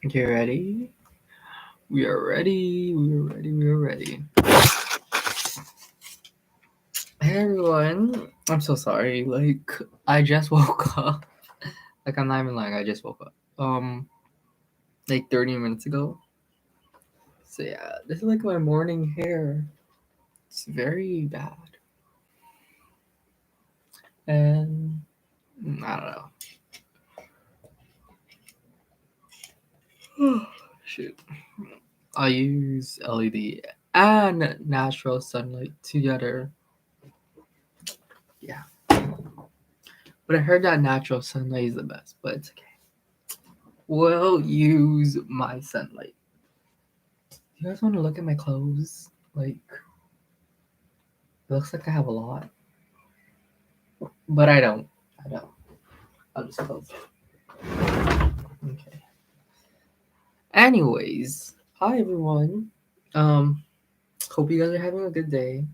Okay, ready? We are ready. Hey everyone. I'm so sorry. I just woke up. I'm not even lying, I just woke up. 30 minutes ago. So yeah, this is my morning hair. It's very bad. And I don't know. Shoot. I use LED and natural sunlight together. Yeah. But I heard that natural sunlight is the best, but it's okay. We'll use my sunlight. You guys want to look at my clothes? It looks like I have a lot. But I don't. I'll just close it. Okay. Anyways, hi everyone. Hope you guys are having a good day.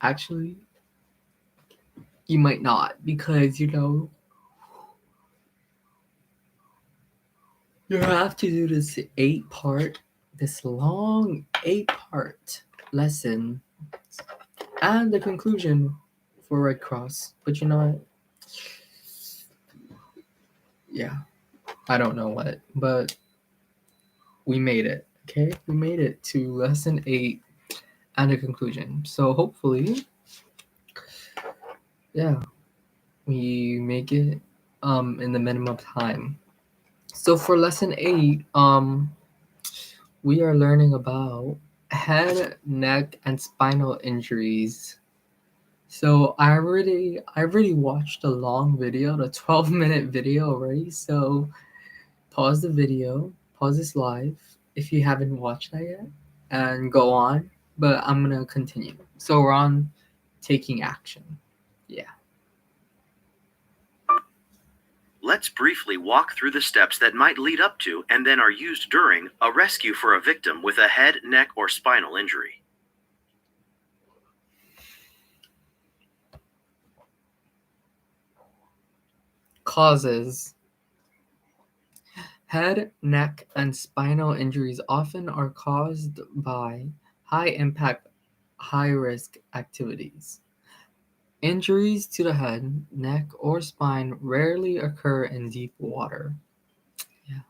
Actually, you might not because you have to do this long 8-part lesson and the conclusion for Red Cross. But you know what? Yeah, I don't know what, but we made it. Okay, we made it to lesson 8 and the conclusion. So hopefully, yeah, we make it in the minimum time. So for lesson 8, we are learning about head, neck, and spinal injuries. So I already watched the long video, the 12-minute video already. So pause the video, pause this live if you haven't watched that yet, and go on. But I'm gonna continue. So we're on taking action. Yeah. Let's briefly walk through the steps that might lead up to and then are used during a rescue for a victim with a head, neck, or spinal injury. Causes. Head, neck, and spinal injuries often are caused by high-impact, high-risk activities. Injuries to the head, neck, or spine rarely occur in deep water. Yeah.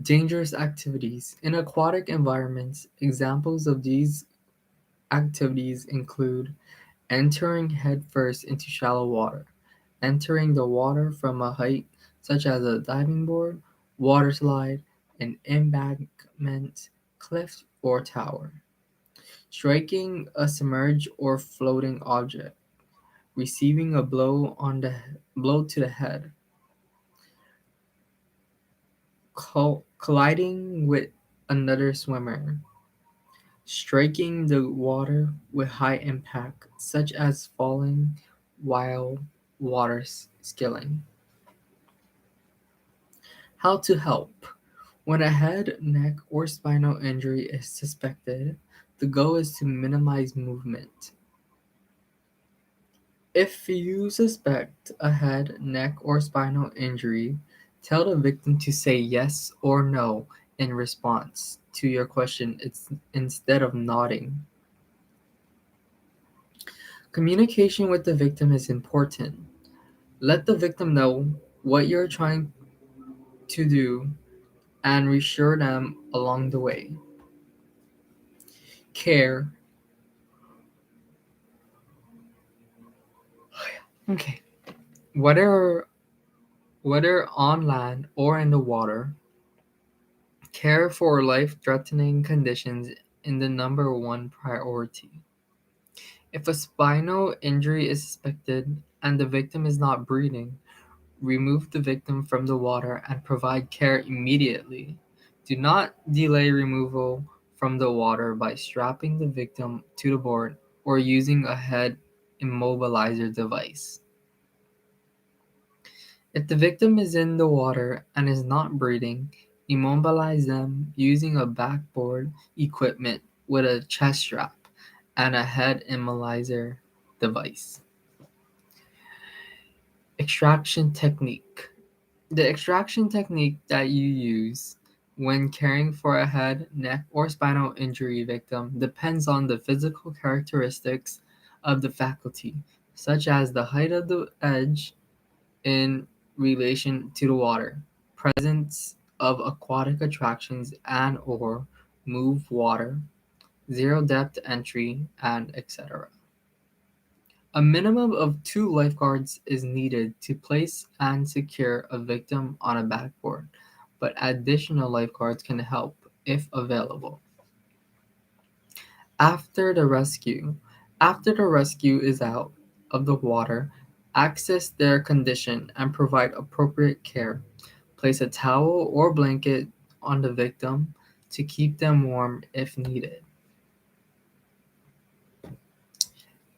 Dangerous activities. In aquatic environments, examples of these activities include entering headfirst into shallow water, entering the water from a height such as a diving board, water slide, an embankment, cliff, or tower, striking a submerged or floating object, receiving a blow to the head, colliding with another swimmer, striking the water with high impact, such as falling while water skilling. How to help. When a head, neck, or spinal injury is suspected, the goal is to minimize movement. If you suspect a head, neck, or spinal injury, tell the victim to say yes or no in response to your question instead of nodding. Communication with the victim is important. Let the victim know what you're trying to do and reassure them along the way. Care. Okay. Whether on land or in the water, care for life-threatening conditions is the number one priority. If a spinal injury is suspected and the victim is not breathing, remove the victim from the water and provide care immediately. Do not delay removal from the water by strapping the victim to the board or using a head immobilizer device. If the victim is in the water and is not breathing, immobilize them using a backboard equipment with a chest strap and a head immobilizer device. Extraction technique. The extraction technique that you use when caring for a head, neck, or spinal injury victim depends on the physical characteristics of the faculty, such as the height of the edge in relation to the water, presence of aquatic attractions and or move water, zero depth entry, and etc. A minimum of 2 lifeguards is needed to place and secure a victim on a backboard, but additional lifeguards can help if available. After the rescue, after the rescue is out of the water, assess their condition and provide appropriate care. Place a towel or blanket on the victim to keep them warm if needed.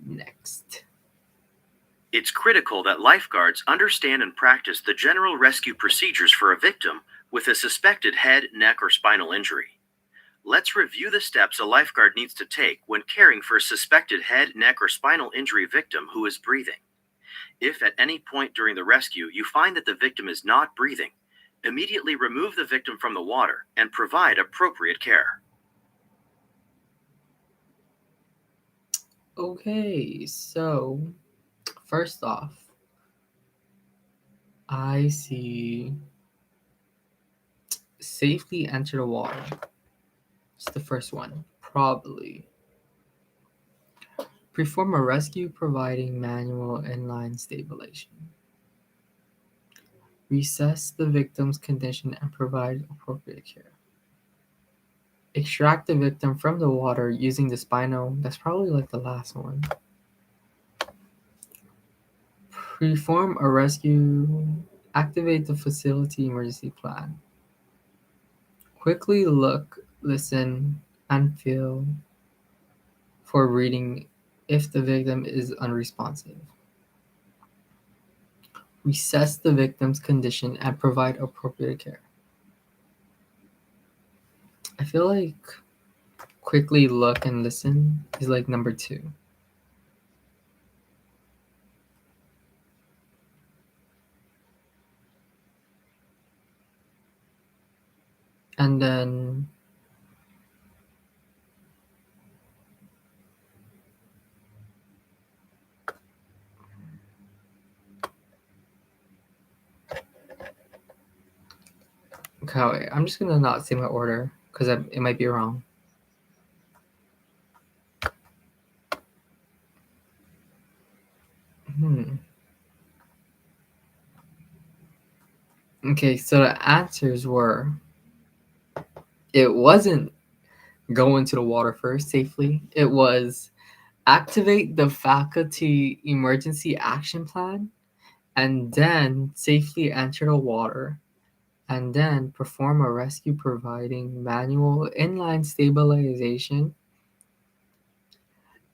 Next. It's critical that lifeguards understand and practice the general rescue procedures for a victim with a suspected head, neck, or spinal injury. Let's review the steps a lifeguard needs to take when caring for a suspected head, neck, or spinal injury victim who is breathing. If at any point during the rescue you find that the victim is not breathing, immediately remove the victim from the water and provide appropriate care. Okay, so first off, I see safely enter the water. It's the first one, probably. Perform a rescue providing manual inline stabilization. Reassess the victim's condition and provide appropriate care. Extract the victim from the water using the spinal. That's probably like the last one. Perform a rescue. Activate the facility emergency plan. Quickly look, listen, and feel for reading if the victim is unresponsive. Reassess the victim's condition and provide appropriate care. I feel like quickly look and listen is like number 2. And then okay, wait, I'm just gonna not say my order because it might be wrong. Okay, so the answers were it wasn't go into the water first safely. It was activate the faculty emergency action plan and then safely enter the water and then perform a rescue providing manual inline stabilization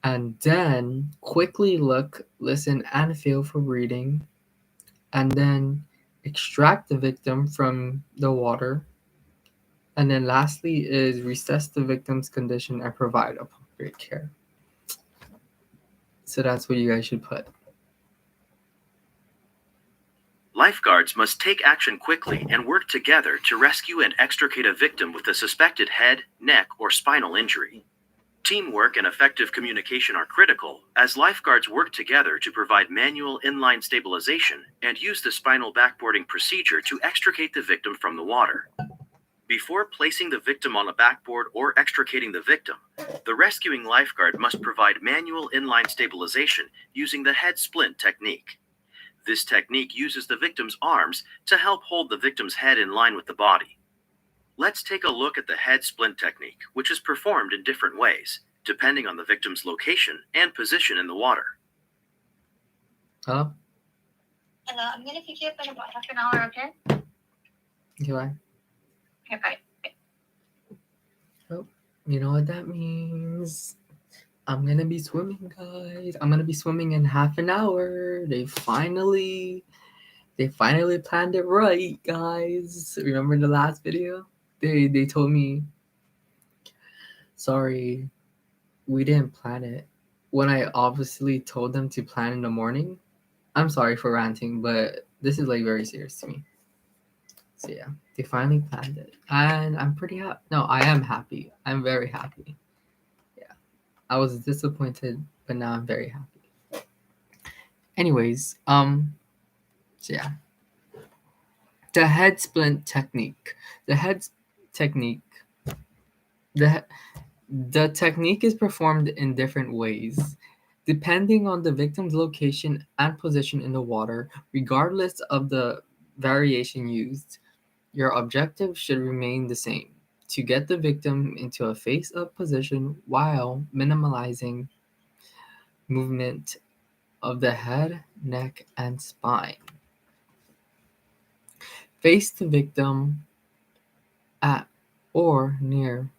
and then quickly look, listen, and feel for breathing and then extract the victim from the water. And then lastly is reassess the victim's condition and provide appropriate care. So that's what you guys should put. Lifeguards must take action quickly and work together to rescue and extricate a victim with a suspected head, neck, or spinal injury. Teamwork and effective communication are critical, as lifeguards work together to provide manual inline stabilization and use the spinal backboarding procedure to extricate the victim from the water. Before placing the victim on a backboard or extricating the victim, the rescuing lifeguard must provide manual inline stabilization using the head splint technique. This technique uses the victim's arms to help hold the victim's head in line with the body. Let's take a look at the head splint technique, which is performed in different ways, depending on the victim's location and position in the water. Hello? Hello, I'm gonna pick you up in about half an hour, okay? Okay, bye. Okay, bye. Oh, you know what that means? I'm gonna be swimming, guys. I'm gonna be swimming in half an hour. They finally planned it right, guys. Remember the last video? They told me, sorry, we didn't plan it. When I obviously told them to plan in the morning. I'm sorry for ranting, but this is like very serious to me. So yeah, they finally planned it, and I'm pretty happy. No, I am happy. I'm very happy. Yeah, I was disappointed, but now I'm very happy. Anyways, so yeah, the head splint technique. The head technique. The the technique is performed in different ways, depending on the victim's location and position in the water, regardless of the variation used. Your objective should remain the same: to get the victim into a face-up position while minimizing movement of the head, neck, and spine. Face the victim at or near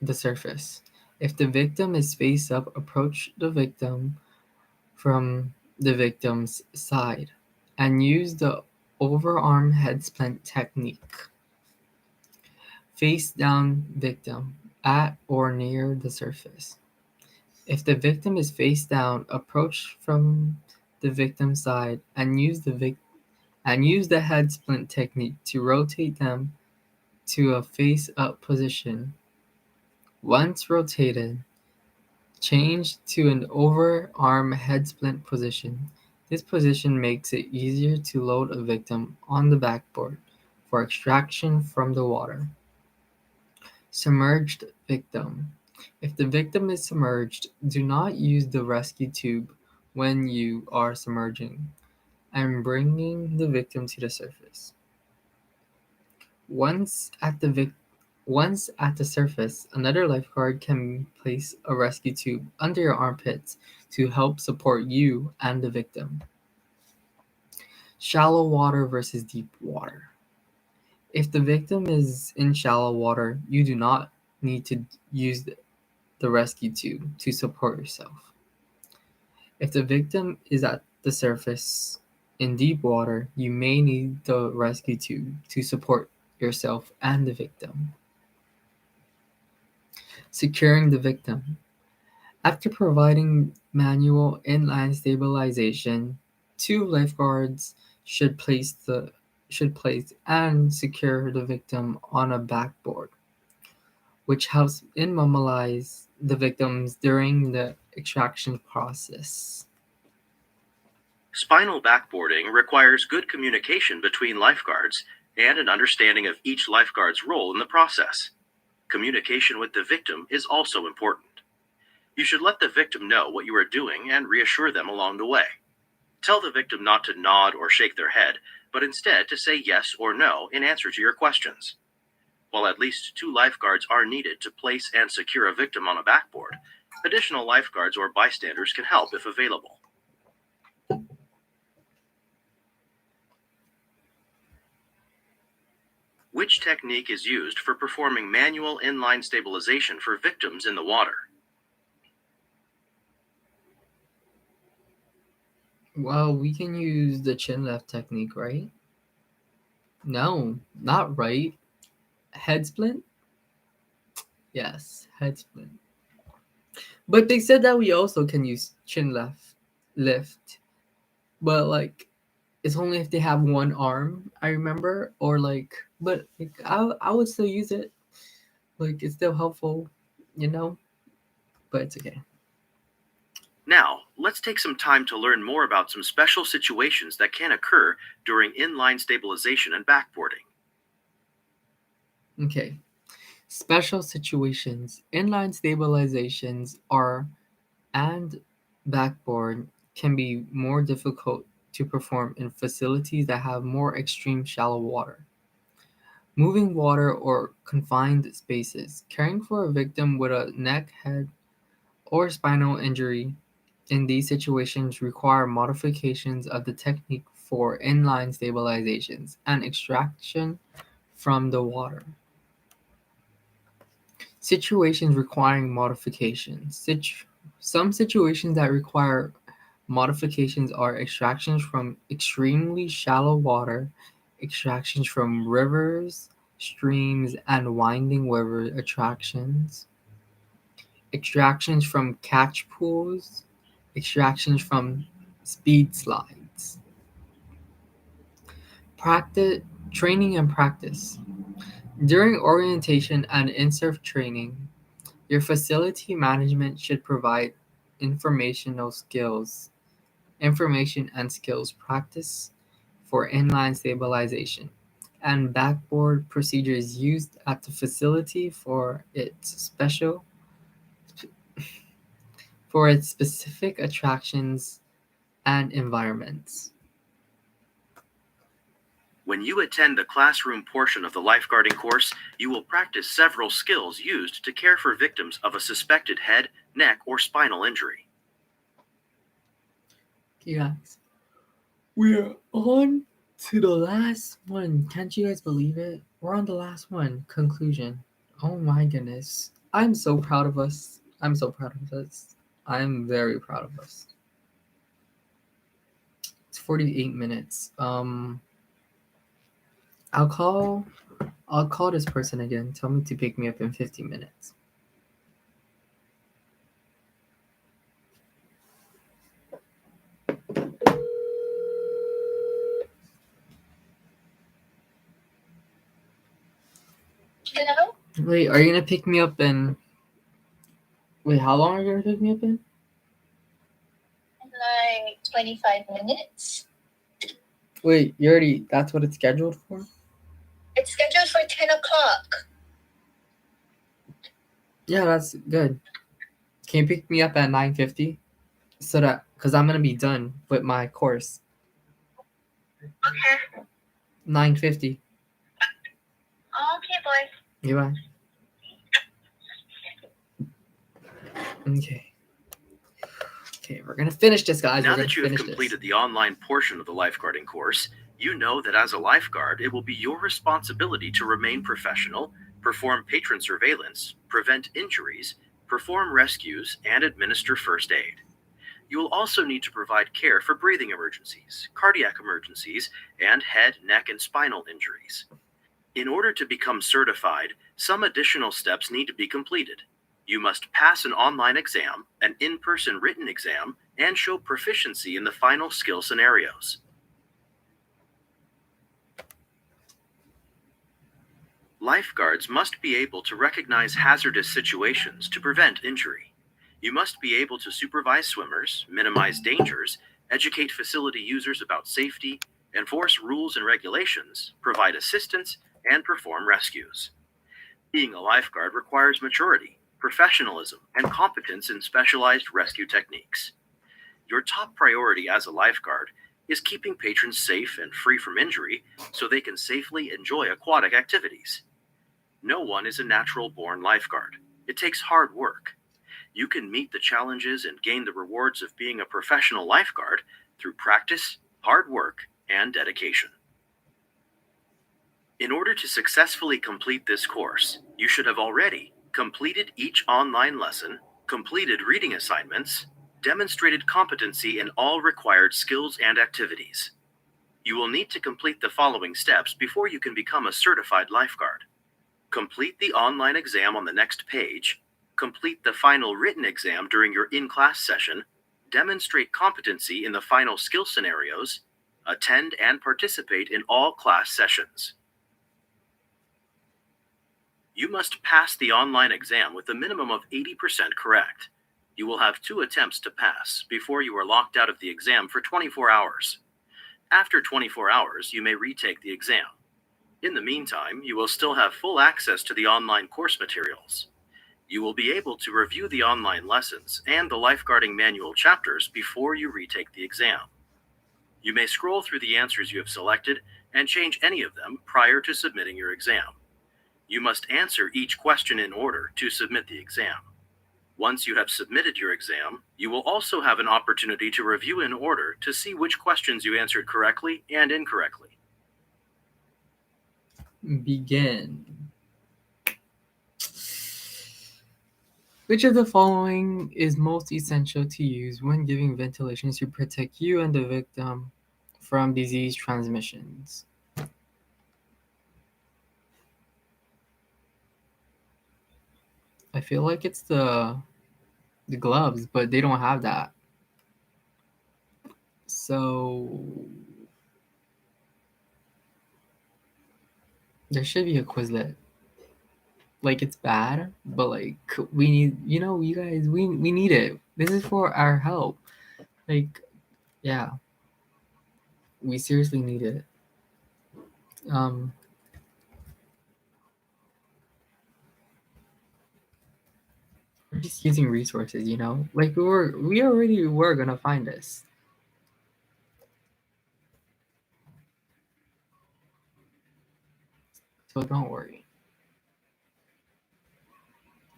the surface. If the victim is face up, approach the victim from the victim's side and use the overarm head splint technique. Face down victim at or near the surface. If the victim is face down, approach from the victim's side and use the head splint technique to rotate them to a face up position. Once rotated, change to an overarm head splint position. This position makes it easier to load a victim on the backboard for extraction from the water. Submerged victim. If the victim is submerged, do not use the rescue tube when you are submerging and bringing the victim to the surface. Once at the surface, another lifeguard can place a rescue tube under your armpits to help support you and the victim. Shallow water versus deep water. If the victim is in shallow water, you do not need to use the rescue tube to support yourself. If the victim is at the surface in deep water, you may need the rescue tube to support yourself and the victim. Securing the victim. After providing manual inline stabilization, two lifeguards should place and secure the victim on a backboard, which helps immobilize the victims during the extraction process. Spinal backboarding requires good communication between lifeguards and an understanding of each lifeguard's role in the process. Communication with the victim is also important. You should let the victim know what you are doing and reassure them along the way. Tell the victim not to nod or shake their head, but instead to say yes or no in answer to your questions. While at least two lifeguards are needed to place and secure a victim on a backboard, additional lifeguards or bystanders can help if available. Which technique is used for performing manual inline stabilization for victims in the water? Well, we can use the chin left technique, right? No, not right. Head splint? Yes, head splint. But they said that we also can use chin left lift. But like it's only if they have one arm, I remember, or like but like I would still use it. Like it's still helpful, you know? but it's okay. Now, let's take some time to learn more about some special situations that can occur during inline stabilization and backboarding. Okay. Special situations. Inline stabilizations and backboard can be more difficult to perform in facilities that have more extreme shallow water, moving water, or confined spaces. Caring for a victim with a neck, head, or spinal injury in these situations require modifications of the technique for inline stabilizations and extraction from the water. Situations requiring modifications. Some situations that require modifications are extractions from extremely shallow water, extractions from rivers, streams, and winding river attractions, extractions from catch pools, extractions from speed slides. Practice, training and practice. During orientation and in-surf training, your facility management should provide information and skills practice for inline stabilization and backboard procedures used at the facility for its specific attractions and environments. When you attend the classroom portion of the lifeguarding course, you will practice several skills used to care for victims of a suspected head, neck, or spinal injury. Okay, guys, we're on to the last one. Can't you guys believe it? We're on the last one. Conclusion. Oh my goodness. I'm so proud of us. I'm so proud of us. I'm very proud of us. It's 48 minutes. I'll call this person again. Tell me to pick me up in 15 minutes. Hello? Wait, are you gonna pick me up in? Wait, how long are you gonna pick me up in? In like 25 minutes. Wait, that's what it's scheduled for? It's scheduled for 10 o'clock. Yeah, that's good. Can you pick me up at 9:50? Because I'm gonna be done with my course. Okay. 9:50. Okay, boy. Goodbye. Okay. Okay, we're gonna finish this, guys. Now that you have completed the online portion of the lifeguarding course, you know that as a lifeguard, it will be your responsibility to remain professional, perform patron surveillance, prevent injuries, perform rescues, and administer first aid. You will also need to provide care for breathing emergencies, cardiac emergencies, and head, neck, and spinal injuries. In order to become certified, some additional steps need to be completed. You must pass an online exam, an in-person written exam, and show proficiency in the final skill scenarios. Lifeguards must be able to recognize hazardous situations to prevent injury. You must be able to supervise swimmers, minimize dangers, educate facility users about safety, enforce rules and regulations, provide assistance, and perform rescues. Being a lifeguard requires maturity, professionalism, and competence in specialized rescue techniques. Your top priority as a lifeguard is keeping patrons safe and free from injury so they can safely enjoy aquatic activities. No one is a natural-born lifeguard. It takes hard work. You can meet the challenges and gain the rewards of being a professional lifeguard through practice, hard work, and dedication. In order to successfully complete this course, you should have already completed each online lesson, completed reading assignments, demonstrated competency in all required skills and activities. You will need to complete the following steps before you can become a certified lifeguard. Complete the online exam on the next page, complete the final written exam during your in-class session, demonstrate competency in the final skill scenarios, attend and participate in all class sessions. You must pass the online exam with a minimum of 80% correct. You will have 2 attempts to pass before you are locked out of the exam for 24 hours. After 24 hours, you may retake the exam. In the meantime, you will still have full access to the online course materials. You will be able to review the online lessons and the lifeguarding manual chapters before you retake the exam. You may scroll through the answers you have selected and change any of them prior to submitting your exam. You must answer each question in order to submit the exam. Once you have submitted your exam, you will also have an opportunity to review in order to see which questions you answered correctly and incorrectly. Begin. Which of the following is most essential to use when giving ventilation to protect you and the victim from disease transmissions? I feel like it's the gloves, but they don't have that. So there should be a Quizlet. Like, it's bad, but like, we need, you guys, we need it. This is for our help. Like, yeah, we seriously need it. We're just using resources, like we already were gonna find this. So don't worry.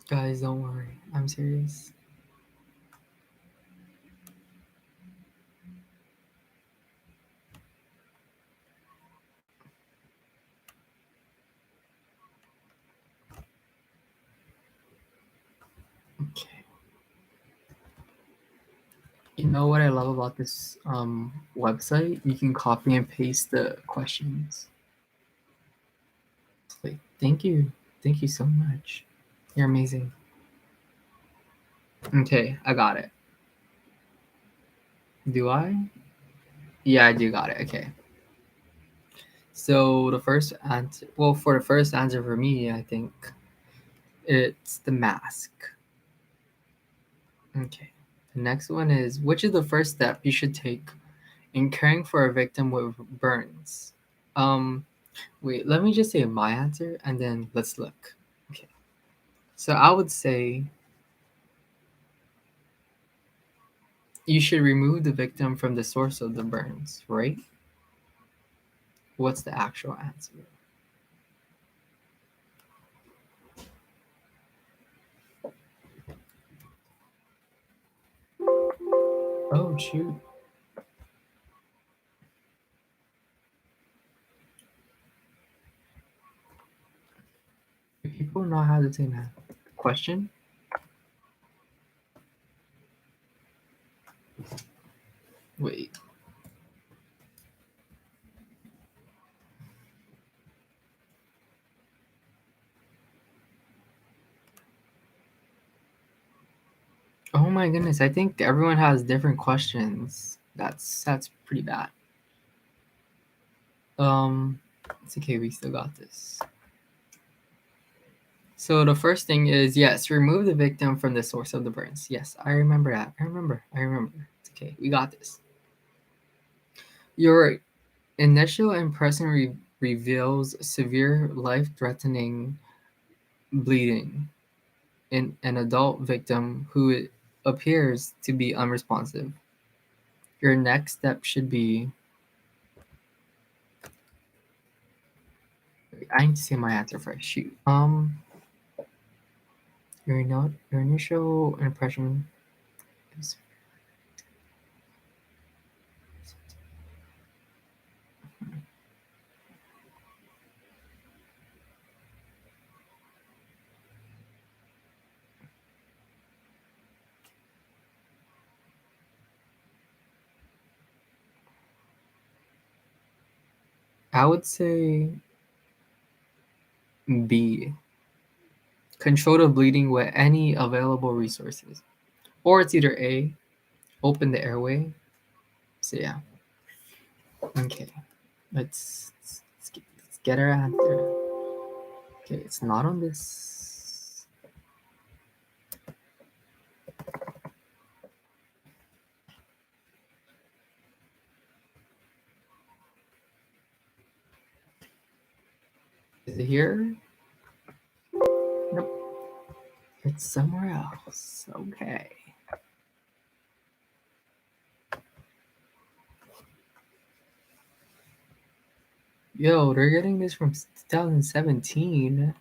Guys, don't worry. I'm serious. Okay. You know what I love about this website? You can copy and paste the questions. It's like, thank you. Thank you so much. You're amazing. Okay, I got it. Do I? Yeah, I do got it. Okay. So the first answer, well, for the first answer for me, I think it's the mask. Okay. The next one is, which is the first step you should take in caring for a victim with burns? Wait, let me just say my answer and then let's look. Okay. So I would say you should remove the victim from the source of the burns, right? What's the actual answer? Oh, shoot. Do people not have the same question? Wait. Oh my goodness, I think everyone has different questions. That's pretty bad. It's okay, we still got this. So the first thing is, yes, remove the victim from the source of the burns. Yes, I remember that. I remember. It's okay, we got this. Your initial impression reveals severe life-threatening bleeding in an adult victim who appears to be unresponsive. Your next step should be, I need to say my answer first. Shoot. Your initial impression is, I would say B. Control the bleeding with any available resources. Or it's either A, open the airway. So yeah. Okay. Let's get our answer. Okay, it's not on this. Is it here? Nope. It's somewhere else. Okay. Yo, they're getting this from 2017.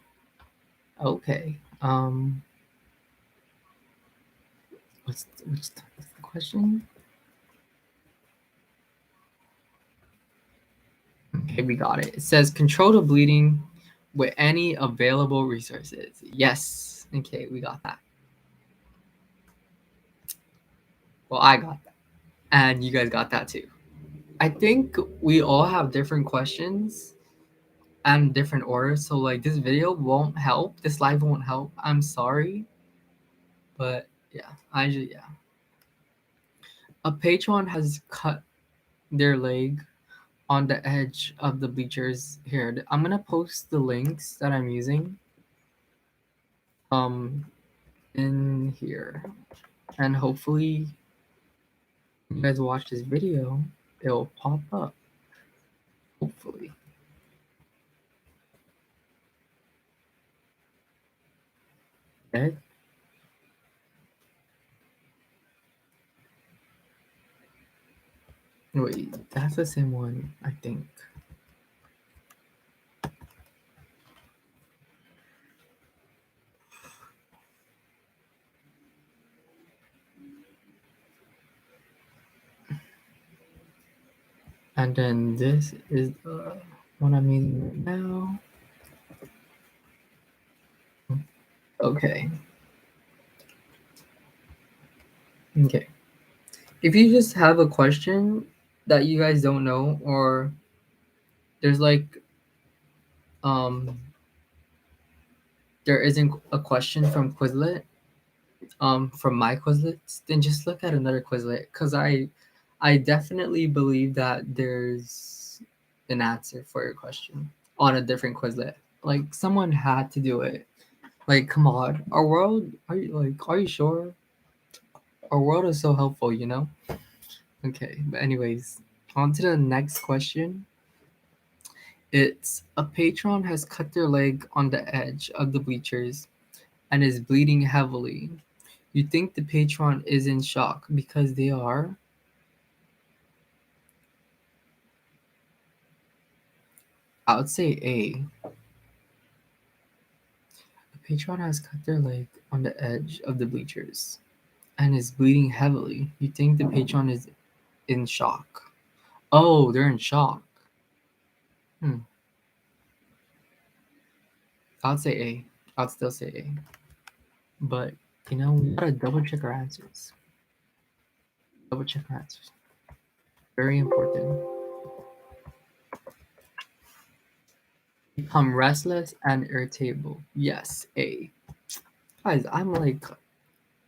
Okay. What's the question? Okay, we got it. It says control the bleeding with any available resources. Yes. Okay, we got that. Well, I got that. And you guys got that too. I think we all have different questions and different orders. So like this video won't help. This live won't help. I'm sorry. But yeah, yeah. A patron has cut their leg on the edge of the bleachers here. I'm gonna post the links that I'm using in here. And hopefully you guys watch this video, it'll pop up. Hopefully. Okay. Wait, that's the same one, I think. And then this is the one I'm using right now. Okay. Okay. If you just have a question that you guys don't know, or there's like there isn't a question from Quizlet, from my Quizlets, then just look at another Quizlet, because I definitely believe that there's an answer for your question on a different Quizlet. Like someone had to do it. Like, come on, our world. Are you sure? Our world is so helpful, you know. Okay, but anyways, on to the next question. It's a patron has cut their leg on the edge of the bleachers and is bleeding heavily. You think the patron is in shock because they are? I would say A. The patron has cut their leg on the edge of the bleachers and is bleeding heavily. You think the patron is in shock. Oh, they're in shock. I'd say A. I'd still say A. But, you know, we gotta double check our answers. Double check our answers. Very important. Become restless and irritable. Yes, A. Guys, I'm like,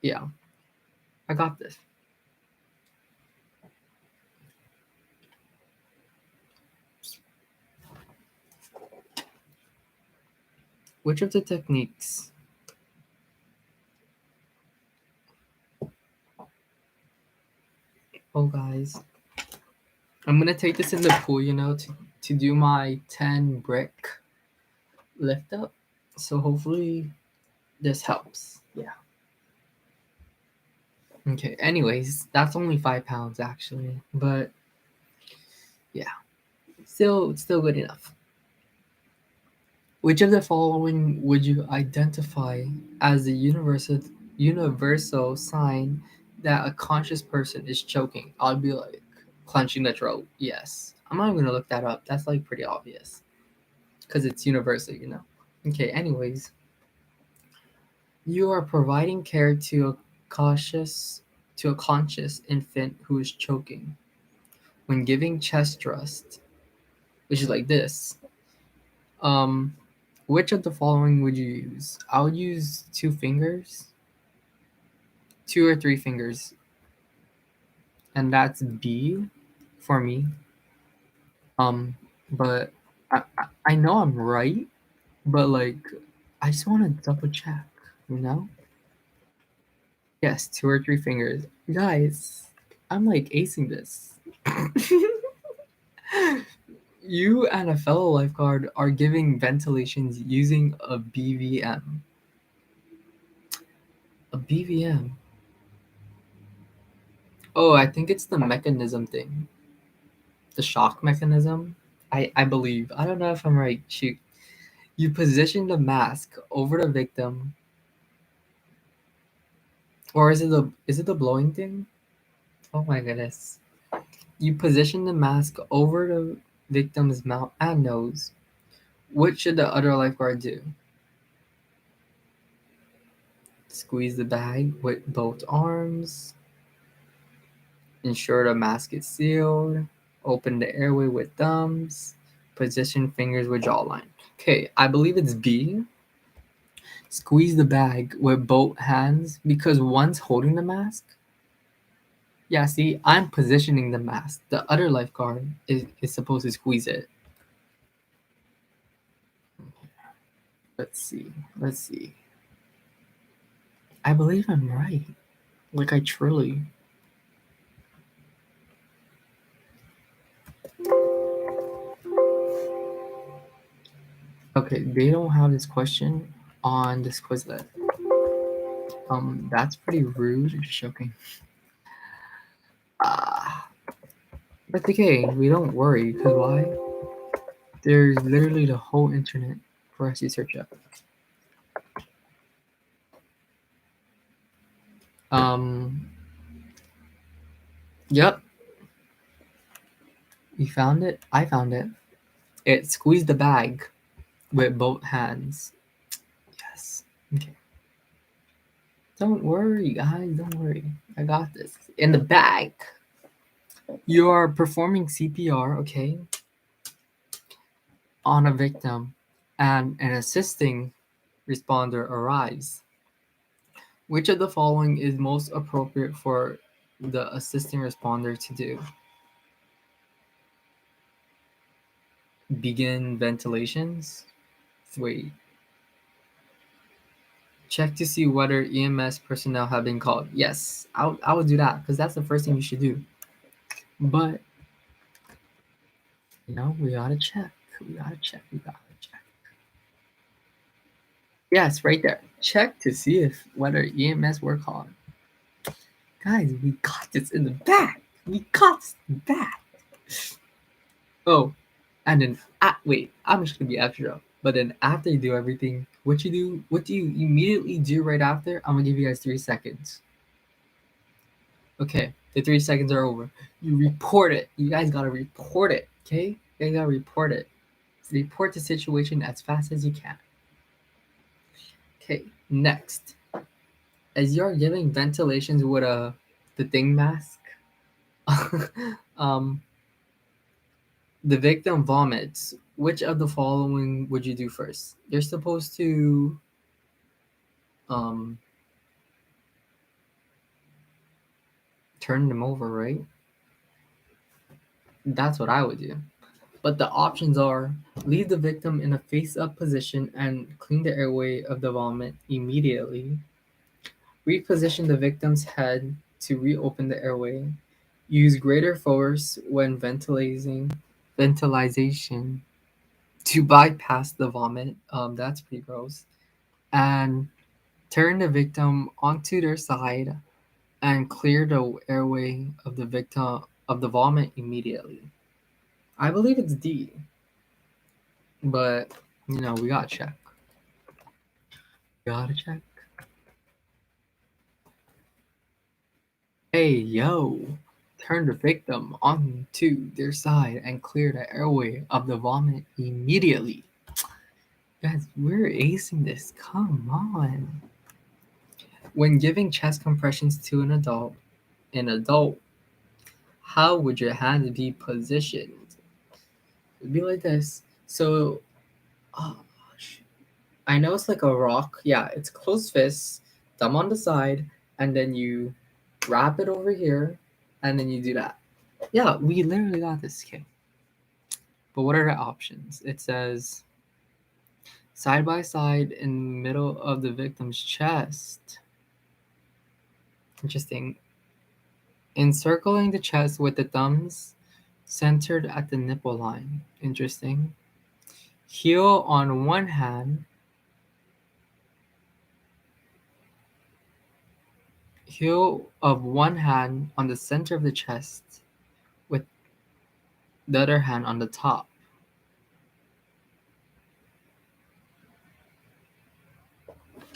yeah, I got this. Which of the techniques? Oh, guys, I'm gonna take this in the pool, you know, to do my 10 brick lift up. So hopefully this helps. Yeah. Okay, anyways, that's only 5 pounds actually, but yeah, still good enough. Which of the following would you identify as the universal sign that a conscious person is choking? I'll be like clenching the throat. Yes. I'm not even gonna look that up. That's like pretty obvious. Because it's universal, you know. Okay, anyways. You are providing care to a conscious infant who is choking. When giving chest thrust, which is like this. Which of the following would you use? I would use 2 fingers, 2 or 3 fingers, and that's B for me. But I know I'm right, but like I just want to double check, you know? Yes, 2 or 3 fingers, guys. I'm like acing this. You and a fellow lifeguard are giving ventilations using a BVM. A BVM. Oh, I think it's the mechanism thing. The shock mechanism. I believe. I don't know if I'm right. Shoot. You position the mask over the victim, or is it the blowing thing? Oh my goodness. You position the mask over the victim's mouth and nose. What should the other lifeguard do? Squeeze the bag with both arms. Ensure the mask is sealed. Open the airway with thumbs. Position fingers with jawline. Okay, I believe it's B. Squeeze the bag with both hands because one's holding the mask. Yeah, see, I'm positioning the mask. The other lifeguard is supposed to squeeze it. Let's see. Let's see. I believe I'm right. Like, I truly. Okay, they don't have this question on this Quizlet. That's pretty rude. Just joking. Ah, but okay, we don't worry, because why? There's literally the whole internet for us to search up. Um, yep, you found it. I found it. It squeezed the bag with both hands. Yes. Okay. Don't worry, guys. Don't worry. I got this. In the bag, you are performing CPR, okay, on a victim, and an assisting responder arrives. Which of the following is most appropriate for the assisting responder to do? Begin ventilations. Wait. Check to see whether EMS personnel have been called. Yes, I would do that because that's the first thing you should do. But we gotta check. We gotta check. We gotta check. Yes, right there. Check to see if whether EMS were called. Guys, we got this in the back. We got this in the back. Oh, and then wait, I'm just gonna be extra. But then after you do everything, what do you immediately do right after? I'm gonna give you guys 3 seconds. Okay, the 3 seconds are over. You report it. You guys gotta report it. Okay, you guys gotta report it. Report the situation as fast as you can. Okay, next, as you're giving ventilations with the thing mask, um, the victim vomits. Which of the following would you do first? You're supposed to um turn them over, right? That's what I would do. But the options are leave the victim in a face-up position and clean the airway of the vomit immediately. Reposition the victim's head to reopen the airway. Use greater force when ventilation to bypass the vomit. That's pretty gross. And turn the victim onto their side and clear the airway of the victim of the vomit immediately. I believe it's D, but we gotta check. Gotta check. Hey, yo, turn the victim onto their side and clear the airway of the vomit immediately. Guys, we're acing this. Come on. When giving chest compressions to an adult, how would your hands be positioned? It'd be like this. So, oh, I know it's like a rock. Yeah, it's closed fists, thumb on the side, and then you wrap it over here, and then you do that. Yeah, we literally got this, kid. But what are the options? It says side by side in the middle of the victim's chest. Interesting. Encircling the chest with the thumbs centered at the nipple line. Interesting. Heel on one hand, heel of one hand on the center of the chest, with the other hand on the top.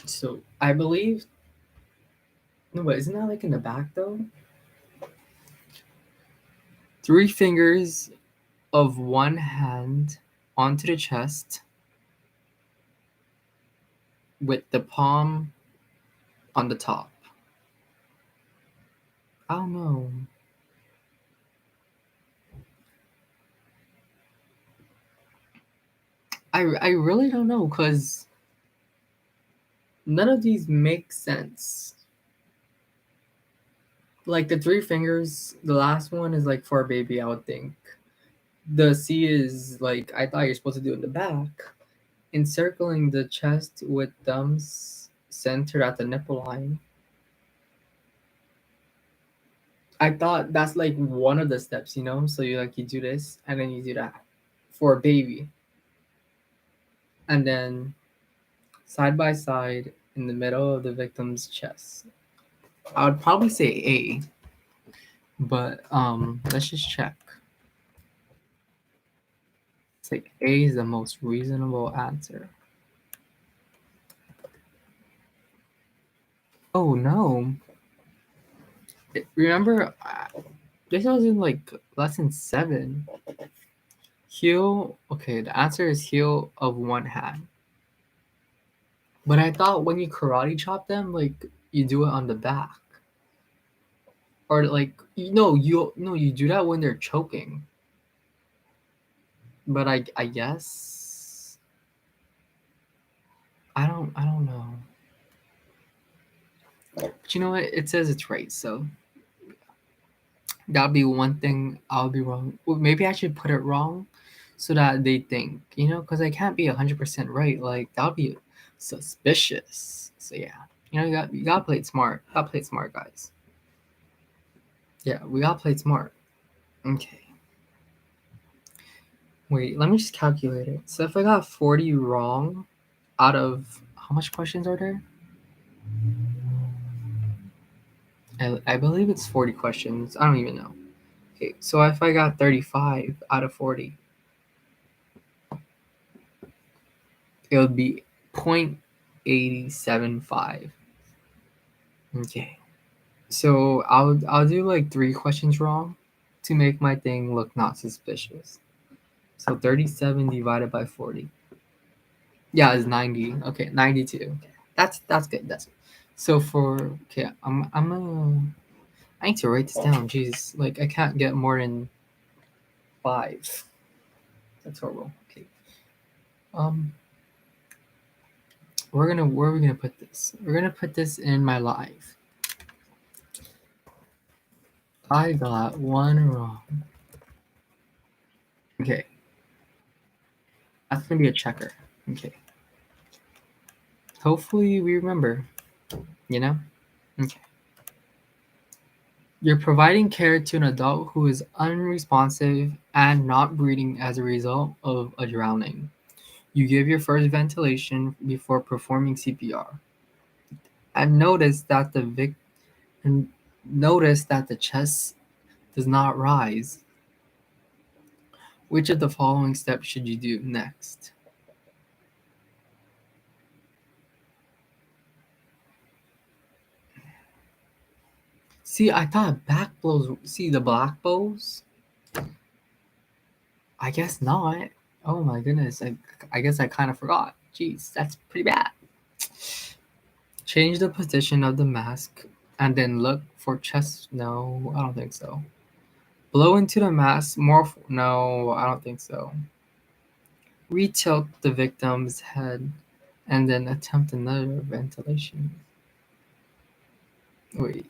So I believe. No, but isn't that like in the back though? 3 fingers of one hand onto the chest, with the palm on the top. I don't know. I really don't know because none of these make sense. Like the 3 fingers, the last one is like for a baby, I would think. The C is like I thought you're supposed to do it in the back. Encircling the chest with thumbs centered at the nipple line. I thought that's like one of the steps, you know? So you do this and then you do that for a baby. And then side by side in the middle of the victim's chest. I would probably say A, but let's just check. It's like A is the most reasonable answer. Oh no. Remember, this was in like lesson 7. Heel, okay, the answer is heel of one hand. But I thought when you karate chop them, like you do it on the back. Or like you do that when they're choking. But I guess I don't know. But you know what? It says it's right, so that'll be one thing I'll be wrong. Well, maybe I should put it wrong so that they think, because I can't be 100% right. Like that'll be suspicious. So yeah, you got to play it smart. Got to play it smart, guys. Yeah, we got to play it smart. Okay. Wait, let me just calculate it. So if I got 40 wrong out of how much questions are there? I believe it's 40 questions. I don't even know. Okay, so if I got 35 out of 40, it would be 0.875. Okay. So I'll do like 3 questions wrong to make my thing look not suspicious. So 37 divided by 40. Yeah, it's 90. Okay, 92. Okay. That's good. That's good. So I need to write this down. Jeez, like I can't get more than 5. That's horrible. Okay. Where are we gonna put this? We're gonna put this in my live. I got 1 wrong. Okay. That's gonna be a checker. Okay. Hopefully we remember. Okay. You're providing care to an adult who is unresponsive and not breathing as a result of a drowning. You give your first ventilation before performing CPR. And notice that the chest does not rise. Which of the following steps should you do next? See, I thought back blows. See the black bows? I guess not. Oh my goodness. I guess I kind of forgot. Jeez, that's pretty bad. Change the position of the mask and then look for chest. No, I don't think so. Blow into the mask. No, I don't think so. Retilt the victim's head and then attempt another ventilation. Wait.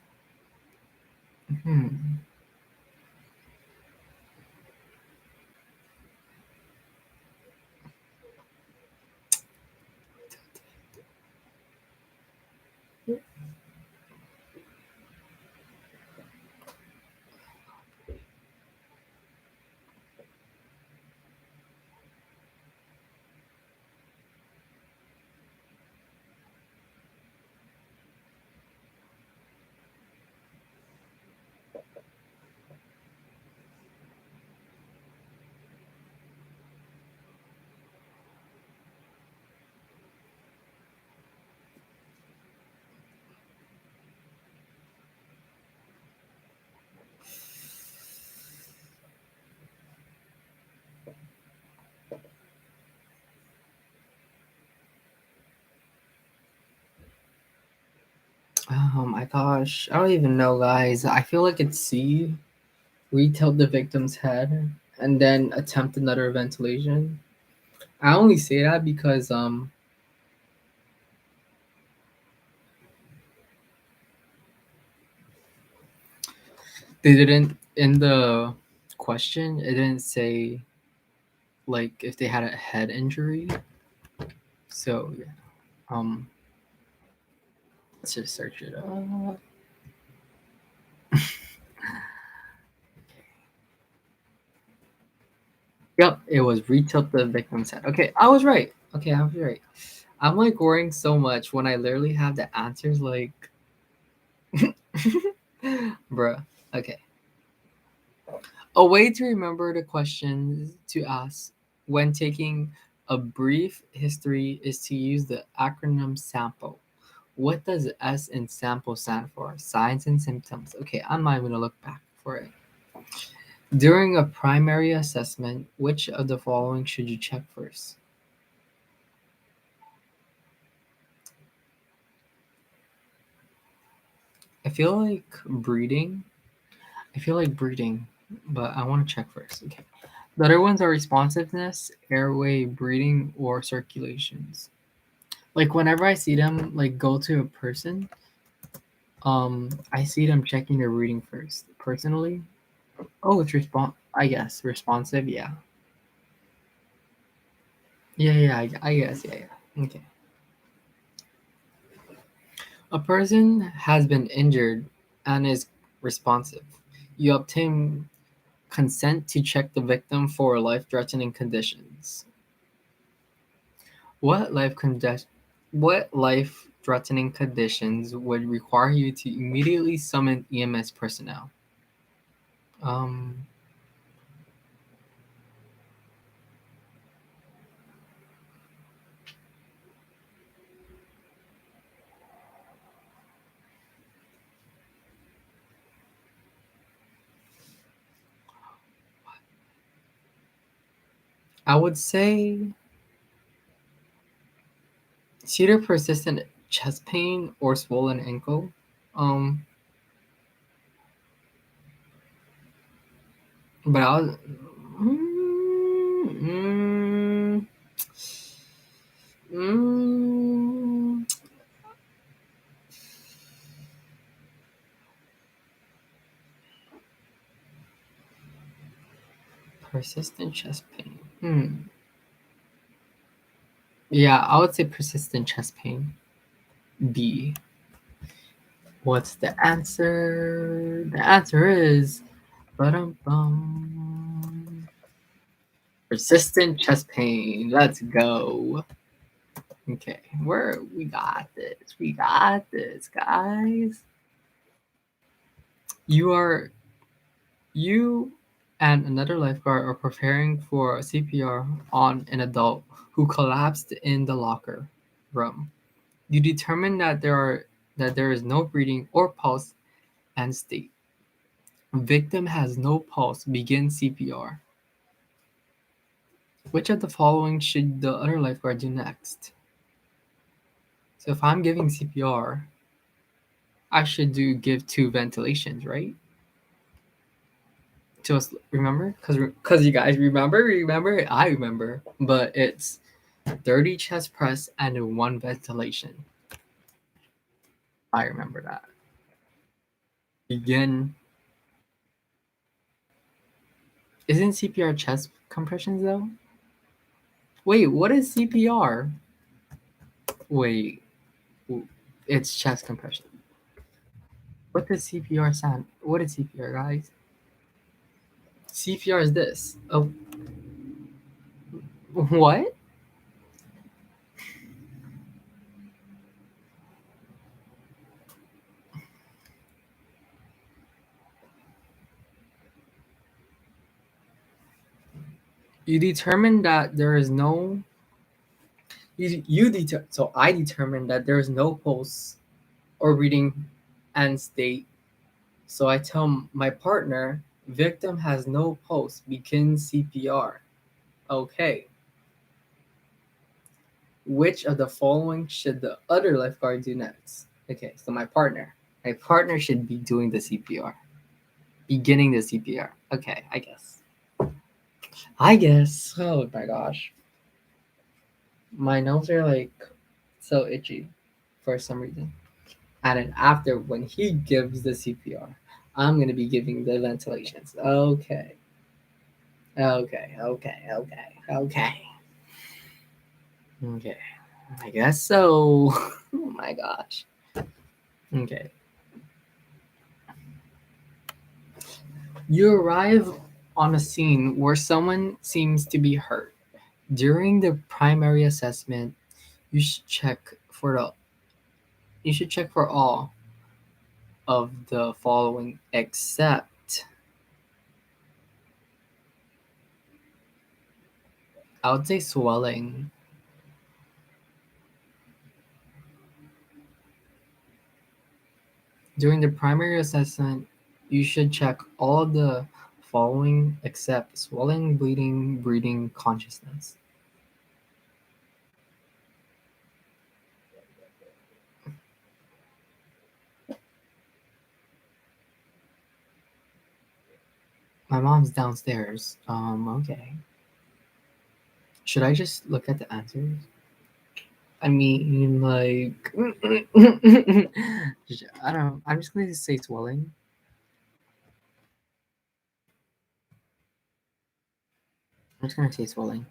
Oh my gosh, I don't even know, guys. I feel like it's C. Retilt the victim's head and then attempt another ventilation. I only say that because they didn't in the question. It didn't say like if they had a head injury. So yeah, let's just search it up. Yep, it was retilt the victim's head. Okay, I was right. Okay, I was right. I'm like worrying so much when I literally have the answers like bruh. Okay. A way to remember the questions to ask when taking a brief history is to use the acronym SAMPLE. What does S in SAMPLE stand for? Signs and symptoms. Okay, I'm not even gonna look back for it. During a primary assessment, which of the following should you check first? I feel like breathing. But I want to check first. Okay. The other ones are responsiveness, airway, breathing, or circulations. Like whenever I see them like go to a person, I see them checking their breathing first. Personally, oh, it's I guess responsive. Yeah, yeah. I guess. Yeah. Okay. A person has been injured and is responsive. You obtain consent to check the victim for life-threatening conditions. What life-threatening conditions would require you to immediately summon EMS personnel? Um, I would say it's either persistent chest pain or swollen ankle. Um, but I was mm, mm, mm, persistent chest pain. Yeah, I would say persistent chest pain. B. What's the answer? The answer is ba-dum-bum. Persistent chest pain. Let's go. Okay, we got this. We got this, guys. You and another lifeguard are preparing for CPR on an adult who collapsed in the locker room. You determine that there is no breathing or pulse and state. Victim has no pulse. Begin CPR. Which of the following should the other lifeguard do next? So if I'm giving CPR, I should give 2 ventilations, right? Just remember, because you guys remember, I remember, but it's 30 chest press and 1 ventilation. I remember that. Begin. Isn't CPR chest compressions though? Wait, what is CPR? Wait, it's chest compression. What does CPR sound? What is CPR, guys? CPR is this. Oh, what? You determine that there is no. So I determined that there is no pulse or reading and state. So I tell my partner, victim has no pulse. Begin CPR. Okay. Which of the following should the other lifeguard do next? Okay, so my partner. My partner should be doing the CPR. Beginning the CPR. Okay, I guess. Oh my gosh. My nose are like so itchy for some reason. And then after, when he gives the CPR, I'm gonna be giving the ventilations. Okay. Okay. Okay. I guess so. Oh my gosh. Okay. You arrive on a scene where someone seems to be hurt. During the primary assessment, you should check for the you should check for all of the following except I would say swelling. During the primary assessment, you should check all of the following except swelling, bleeding, breathing, consciousness. My mom's downstairs. Okay. Should I just look at the answers? I mean, like, I don't know. I'm just going to say swelling. I'm just going to say swelling.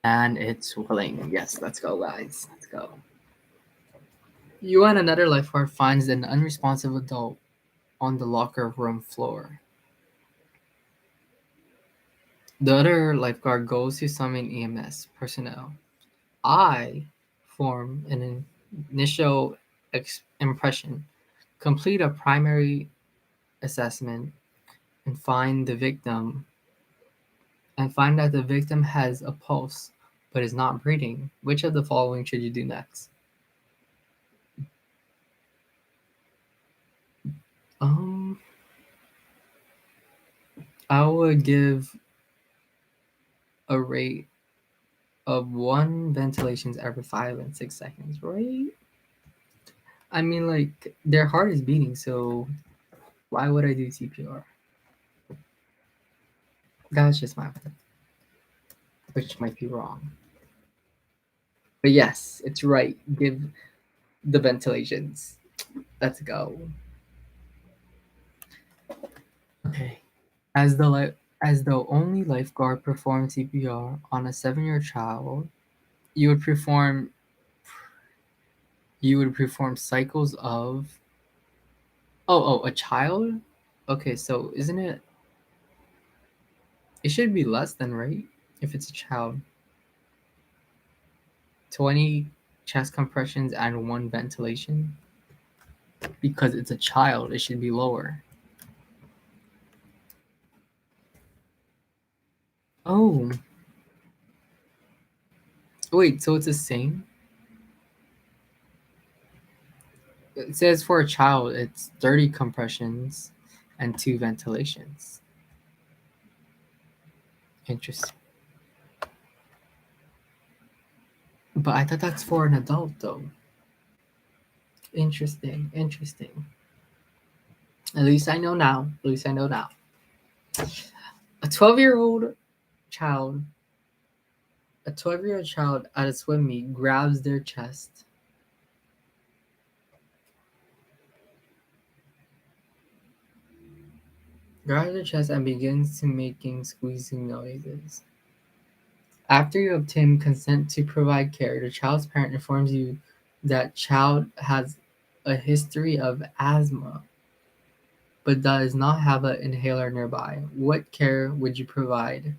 And it's swelling. Yes, let's go, guys. Let's go. You and another lifeguard finds an unresponsive adult on the locker room floor. The other lifeguard goes to summon EMS personnel. I form an initial impression, complete a primary assessment, and find that the victim has a pulse but is not breathing. Which of the following should you do next? Um, I would give a rate of 1 ventilations every 5 and 6 seconds, right? I mean, like, their heart is beating, so why would I do CPR? That's just my opinion, which might be wrong. But yes, it's right. Give the ventilations. Let's go. Okay. As the only lifeguard performs CPR on a 7-year child, you would perform cycles of a child? Okay, so isn't it should be less than, right? If it's a child. 20 chest compressions and 1 ventilation. Because it's a child, it should be lower. Oh. Wait, so it's the same? It says for a child, it's 30 compressions and 2 ventilations. Interesting. But I thought that's for an adult, though. Interesting. At least I know now. A 12-year-old child, at a swim meet grabs their chest. Grabs their chest and begins to making squeezing noises. After you obtain consent to provide care, the child's parent informs you that child has a history of asthma, but does not have an inhaler nearby. What care would you provide?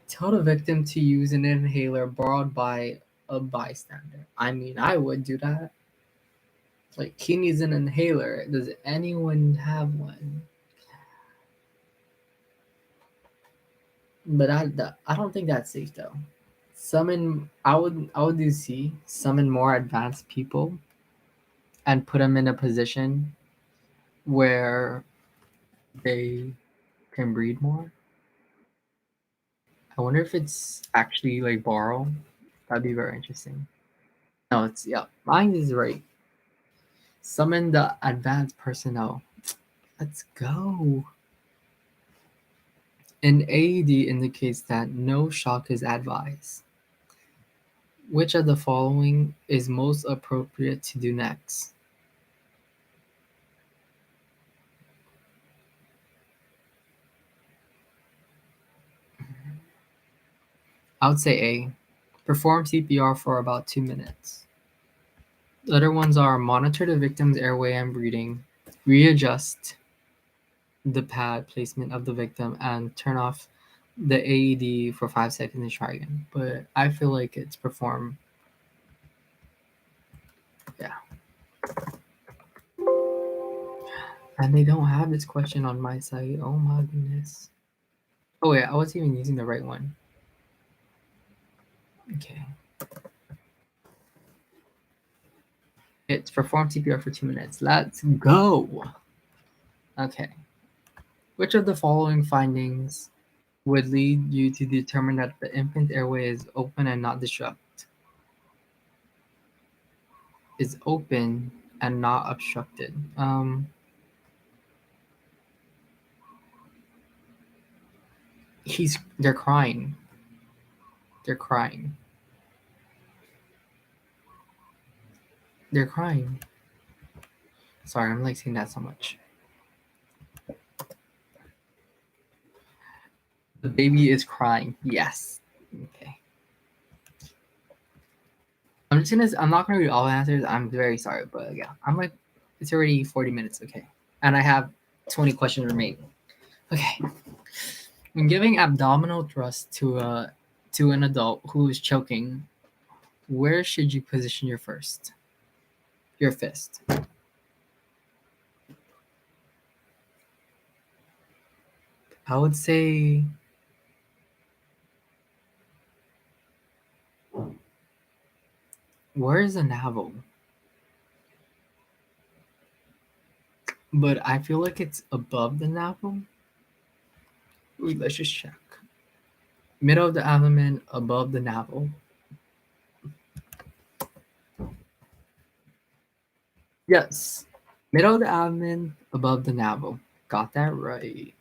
Tell the victim to use an inhaler borrowed by a bystander. I mean, I would do that. Like, he needs an inhaler. Does anyone have one? But I don't think that's safe though. I would do summon more advanced people and put them in a position where they can breathe more. I wonder if it's actually like borrow. That'd be very interesting. No, it's yeah. Mine is right. Summon the advanced personnel. Let's go. An AED indicates that no shock is advised. Which of the following is most appropriate to do next? I would say A. Perform CPR for about 2 minutes. The other ones are monitor the victim's airway and breathing, readjust the pad placement of the victim, and turn off the AED for 5 seconds and try again. But I feel like it's perform. Yeah. And they don't have this question on my site. Oh my goodness. Oh wait, I wasn't even using the right one. Okay. It's perform CPR for 2 minutes. Let's go. Okay. Which of the following findings would lead you to determine that the infant airway is open and not disrupted? Is open and not obstructed. They're crying. They're crying. They're crying. Sorry, I'm like saying that so much. The baby is crying. Yes. Okay. I'm not gonna read all the answers. I'm very sorry, but yeah, it's already 40 minutes. Okay. And I have 20 questions remaining. Okay. When giving abdominal thrust to an adult who is choking, where should you position your fist? I would say where is the navel? But I feel like it's above the navel. Wait, let's just check. Middle of the abdomen, above the navel. Yes. Middle of the abdomen, above the navel. Got that right.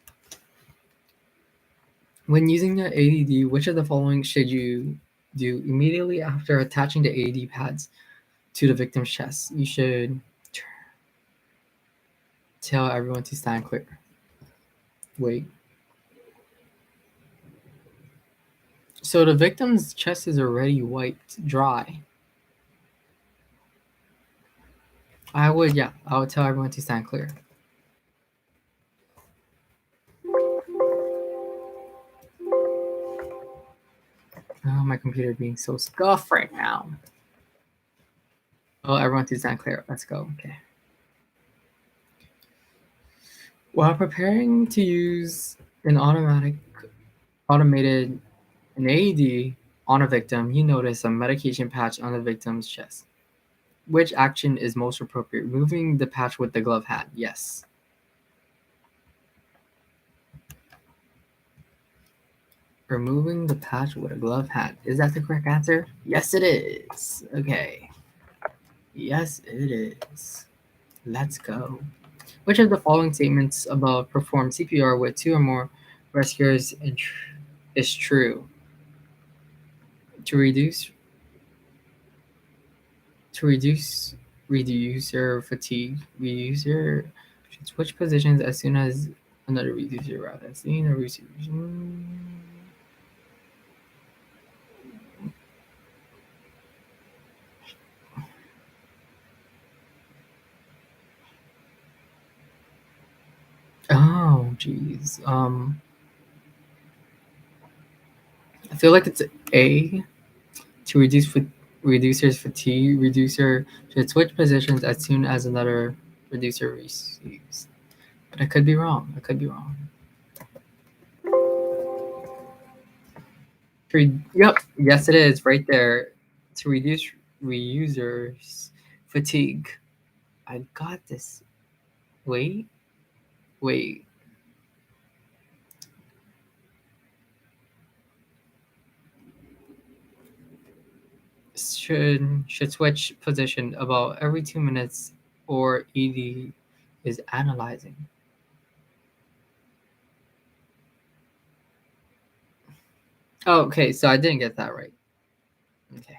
When using the AED, which of the following should you do immediately after attaching the AED pads to the victim's chest? You should tell everyone to stand clear. Wait. So the victim's chest is already wiped dry. I would tell everyone to stand clear. Oh, my computer being so scuffed right now. Oh, everyone to stand clear. Let's go. Okay. While preparing to use an automated an AED on a victim, you notice a medication patch on the victim's chest. Which action is most appropriate? Removing the patch with the glove hat. Yes. Removing the patch with a glove hat. Is that the correct answer? Yes, it is. Okay. Yes, it is. Let's go. Which of the following statements above perform CPR with 2 or more rescuers is true? To reduce reducer fatigue, reducer should switch positions as soon as another reducer arrives. Seeing a reducer. Oh, jeez. I feel like it's A. To reduce reducer's fatigue, reducer should switch positions as soon as another reducer receives. But I could be wrong. Yep. Yes, it is right there. To reduce reusers fatigue. I got this. Wait. Should switch position about every 2 minutes, or ED is analyzing. Oh, okay, so I didn't get that right. Okay.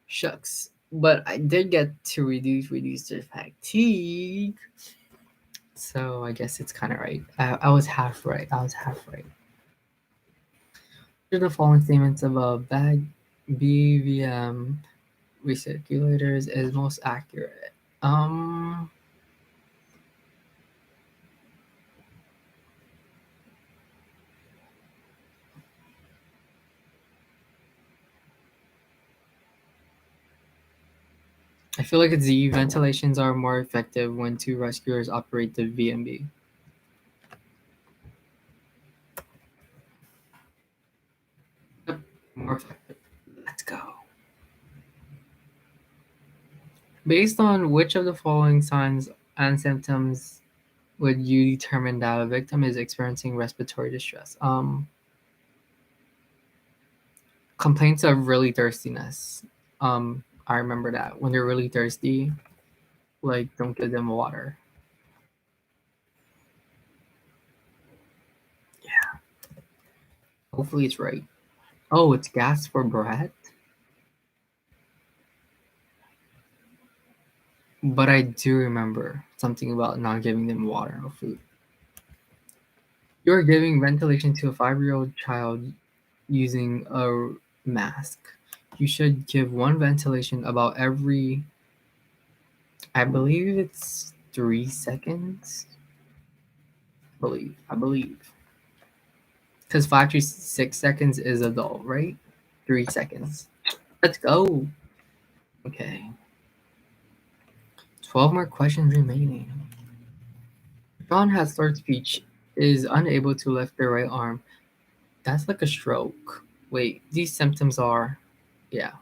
Shucks. But I did get to reduce their fatigue. So I guess it's kind of right. I was half right. Which of the following statements of a bad BVM recirculators is most accurate? I feel like it's the ventilations are more effective when two rescuers operate the VMB. Yep, more effective. Let's go. Based on which of the following signs and symptoms would you determine that a victim is experiencing respiratory distress? Complaints of really thirstiness. I remember that when they're really thirsty, like don't give them water. Yeah. Hopefully it's right. Oh, it's gas for breath. But I do remember something about not giving them water or food. You're giving ventilation to a 5-year-old child using a mask. You should give one ventilation about every, I believe it's 3 seconds. I believe. Because 5 to 6 seconds is adult, right? 3 seconds. Let's go. Okay. 12 more questions remaining. John has slurred speech, is unable to lift their right arm. That's like a stroke. Wait, these symptoms are, yeah,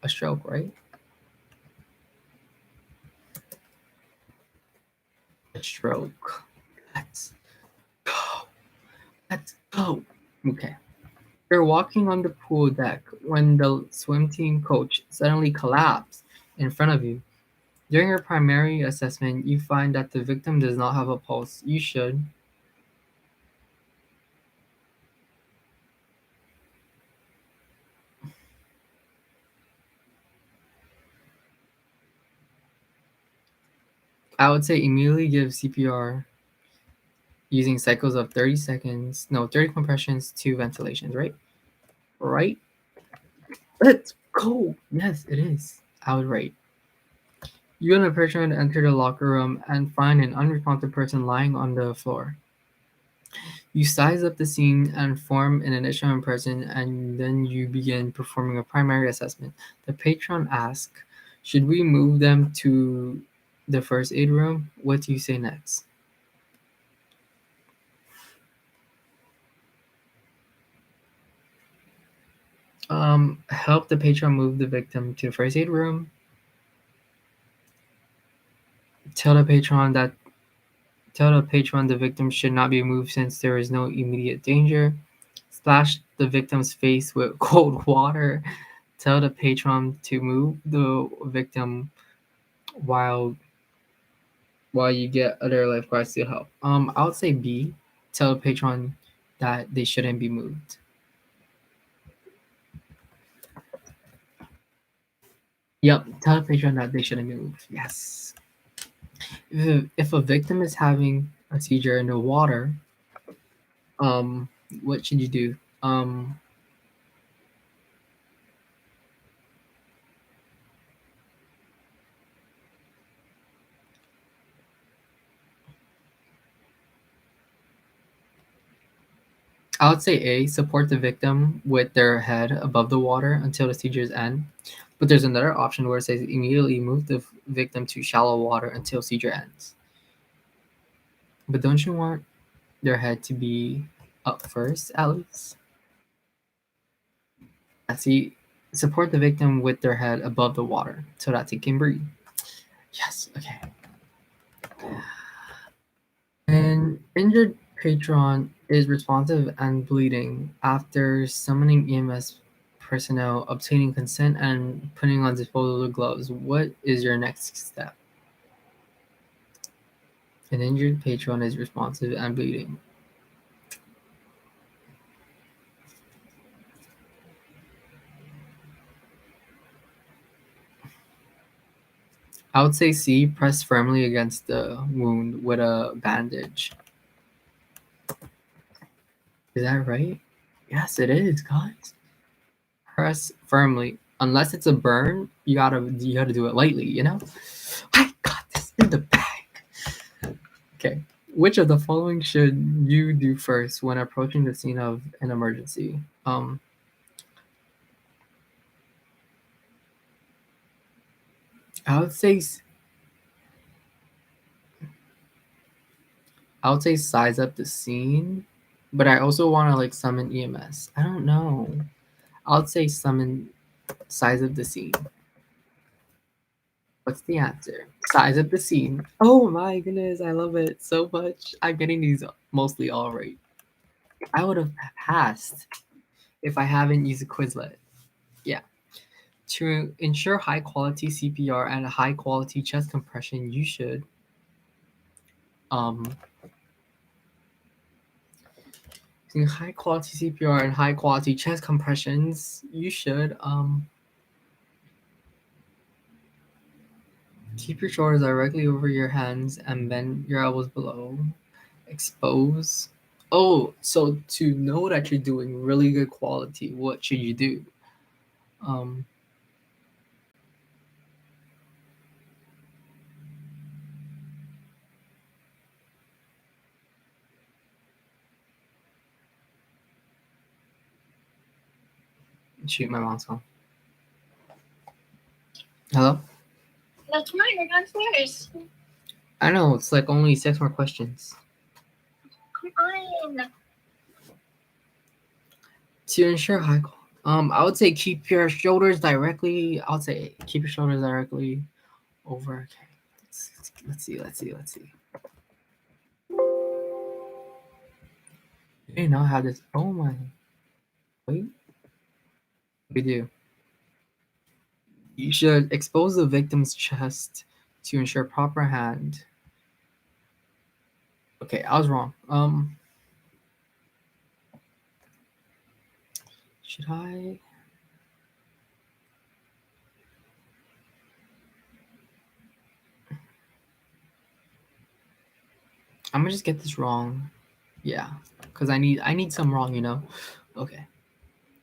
a stroke, right? A stroke. Let's go. Let's go. Okay. You're walking on the pool deck when the swim team coach suddenly collapsed in front of you. During your primary assessment, you find that the victim does not have a pulse. You should. I would say immediately give CPR using cycles of 30 seconds, no, 30 compressions, 2 ventilations, right? Right? Let's go. Yes, it is. I would rate. You and a patron enter the locker room and find an unresponsive person lying on the floor. You size up the scene and form an initial impression, and then you begin performing a primary assessment. The patron asks, should we move them to the first aid room? What do you say next? Help the patron move the victim to the first aid room. Tell the patron the victim should not be moved since there is no immediate danger. Splash the victim's face with cold water. Tell the patron to move the victim while you get other lifeguards to help. I would say B. Tell the patron that they shouldn't be moved. Yep, tell the patron that they shouldn't be moved. Yes. If a victim is having a seizure in the water, what should you do? I would say A, support the victim with their head above the water until the seizures end. But there's another option where it says immediately move the victim to shallow water until seizure ends. But don't you want their head to be up first, at least? See, support the victim with their head above the water so that they can breathe. Yes, okay. Injured Patron is responsive and bleeding after summoning EMS personnel, obtaining consent, and putting on disposable gloves. What is your next step? An injured patron is responsive and bleeding. I would say C, press firmly against the wound with a bandage. Is that right? Yes, it is, guys. Press firmly. Unless it's a burn, you gotta do it lightly, you know? I got this in the bag. Okay. Which of the following should you do first when approaching the scene of an emergency? I would say size up the scene, but I also want to like summon EMS. I don't know. I'll say summon size of the scene. What's the answer? Size of the scene. Oh my goodness, I love it so much. I'm getting these mostly all right. I would have passed if I haven't used a Quizlet. Yeah. To ensure high quality CPR and high quality chest compression, you should using high quality CPR and high quality chest compressions, you should keep your shoulders directly over your hands and bend your elbows below. Expose. Oh, so to know that you're doing really good quality, what should you do? Um, Shoot, my mom's home. Hello? That's mine. We're downstairs. I know, it's like only 6 more questions. Come on. To ensure high quality, I would say keep your shoulders directly. I would say keep your shoulders directly over. Okay, let's see. You know how this. Oh my. Wait. We do. You should expose the victim's chest to ensure proper hand. Okay, I was wrong. Should I? I'm gonna just get this wrong. Yeah, because I need some wrong, you know. Okay,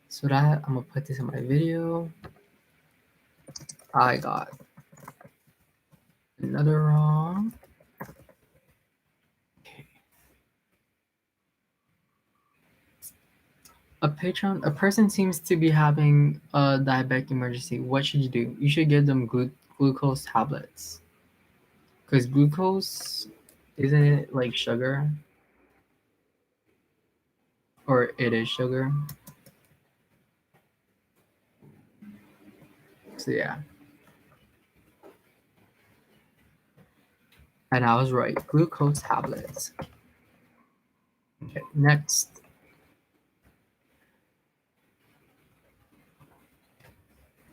so that I'm gonna put this in my video. I got another wrong. Okay. A person seems to be having a diabetic emergency. What should you do? You should give them glucose tablets. Because glucose, isn't it like sugar? Or it is sugar? So yeah. And I was right. Glucose tablets. Okay, next.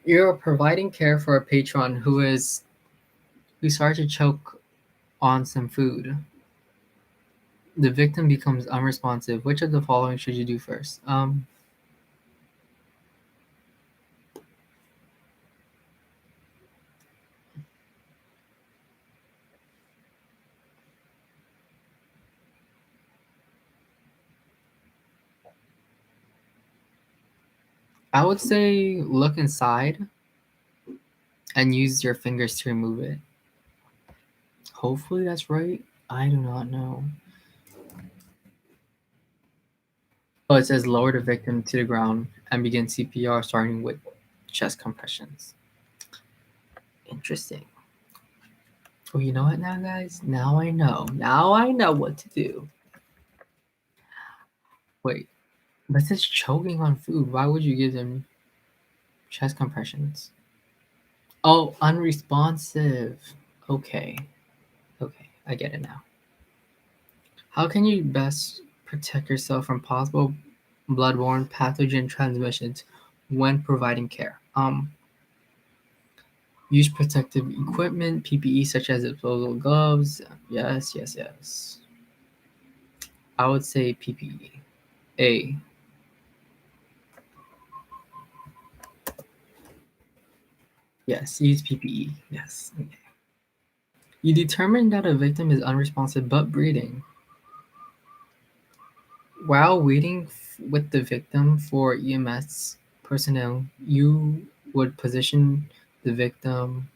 You're providing care for a patron who started to choke on some food. The victim becomes unresponsive. Which of the following should you do first? I would say look inside and use your fingers to remove it. Hopefully that's right. I do not know. Oh, it says lower the victim to the ground and begin CPR starting with chest compressions. Interesting. Oh, you know what now, guys? Now I know. Now I know what to do. Wait, but it says choking on food. Why would you give them chest compressions? Oh, unresponsive. Okay. Okay, I get it now. How can you best protect yourself from possible bloodborne pathogen transmissions when providing care? Use protective equipment, PPE such as disposable gloves. Yes. I would say PPE. A. Yes, use PPE. Yes. Okay. You determine that a victim is unresponsive but breathing. While waiting with the victim for EMS personnel, you would position the victim.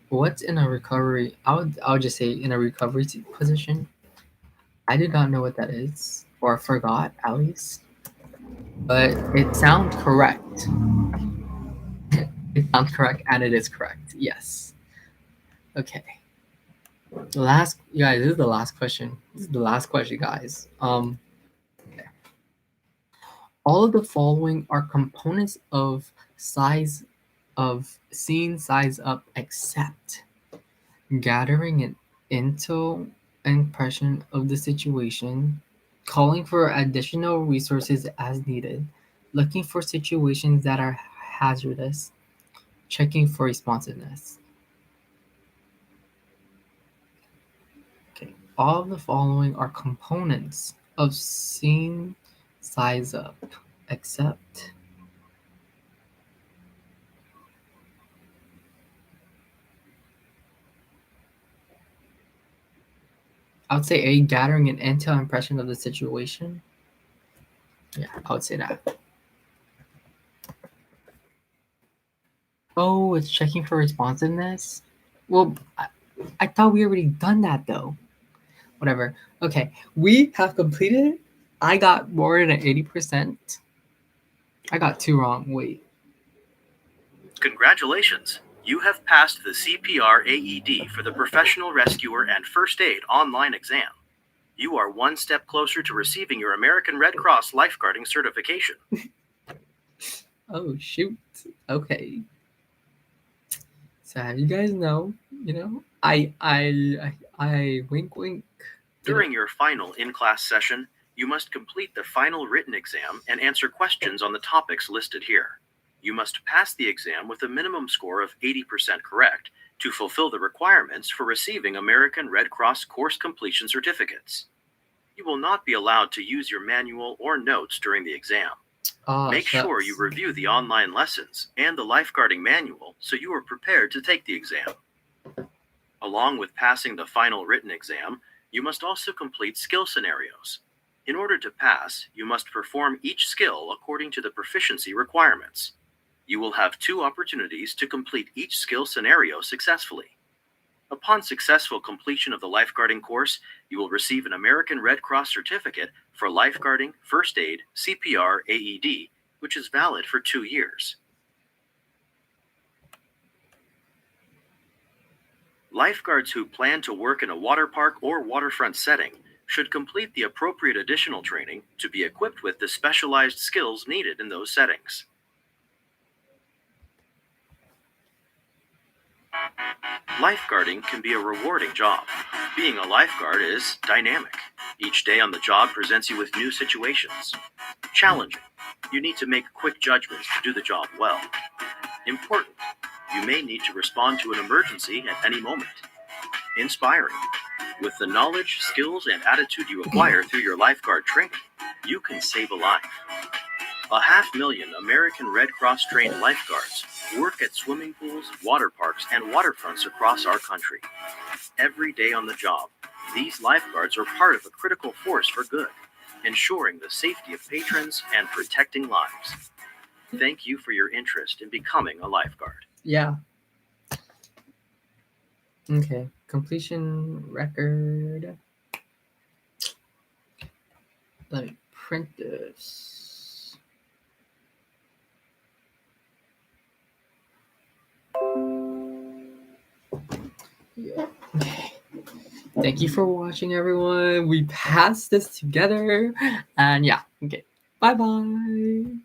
What's in a recovery? I would just say in a recovery position. I did not know what that is, or forgot at least, but it sounds correct. It sounds correct, and it is correct. Yes. Okay. Guys. This is the last question. This is the last question, guys. All of the following are components of scene size up, except gathering an intel impression of the situation, calling for additional resources as needed, looking for situations that are hazardous, checking for responsiveness. Okay, all of the following are components of scene size up, except I would say A, gathering an intel impression of the situation. Yeah, I would say that. Oh, it's checking for responsiveness? Well, I thought we already done that though. Whatever. Okay, we have completed it. I got more than 80%. I got 2 wrong. Wait. Congratulations! You have passed the CPR AED for the Professional Rescuer and First Aid online exam. You are one step closer to receiving your American Red Cross lifeguarding certification. Oh, shoot. Okay. So have you guys know, I wink wink. During your final in-class session, you must complete the final written exam and answer questions on the topics listed here. You must pass the exam with a minimum score of 80% correct to fulfill the requirements for receiving American Red Cross course completion certificates. You will not be allowed to use your manual or notes during the exam. Make sure you review the online lessons and the lifeguarding manual so you are prepared to take the exam. Along with passing the final written exam, you must also complete skill scenarios. In order to pass, you must perform each skill according to the proficiency requirements. You will have 2 opportunities to complete each skill scenario successfully. Upon successful completion of the lifeguarding course, you will receive an American Red Cross certificate for lifeguarding, first aid, CPR, AED, which is valid for 2 years. Lifeguards who plan to work in a water park or waterfront setting should complete the appropriate additional training to be equipped with the specialized skills needed in those settings. Lifeguarding can be a rewarding job. Being a lifeguard is dynamic. Each day on the job presents you with new situations. Challenging. You need to make quick judgments to do the job well. Important. You may need to respond to an emergency at any moment. Inspiring. With the knowledge, skills, and attitude you acquire through your lifeguard training, you can save a life. 500,000 American Red Cross trained lifeguards work at swimming pools, water parks, and waterfronts across our country. Every day on the job, these lifeguards are part of a critical force for good, ensuring the safety of patrons and protecting lives. Thank you for your interest in becoming a lifeguard. Yeah. Okay. Completion record. Let me print this. Yeah. Okay. Thank you for watching, everyone. We passed this together. And yeah. Okay. Bye-bye.